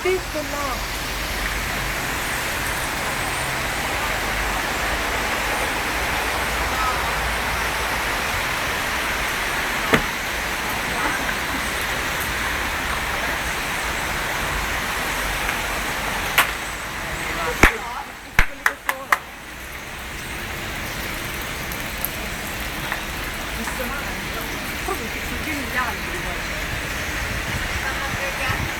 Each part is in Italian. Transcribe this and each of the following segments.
detto no. Proprio che sono pieni gli alberi, guarda. Stanno fregando.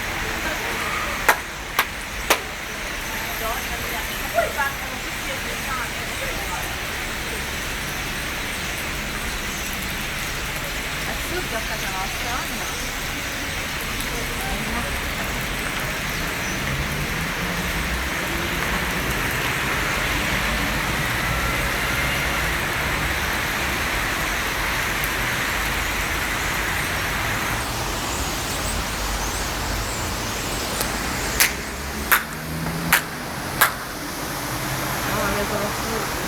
Madonna mia. Ma poi passano tutti e pensate. Al sud a casa nostra, no? Mamma mia, sono assurdi.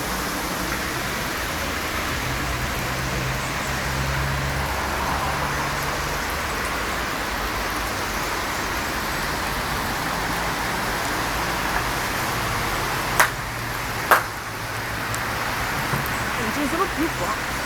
Non ce ne sono più qua.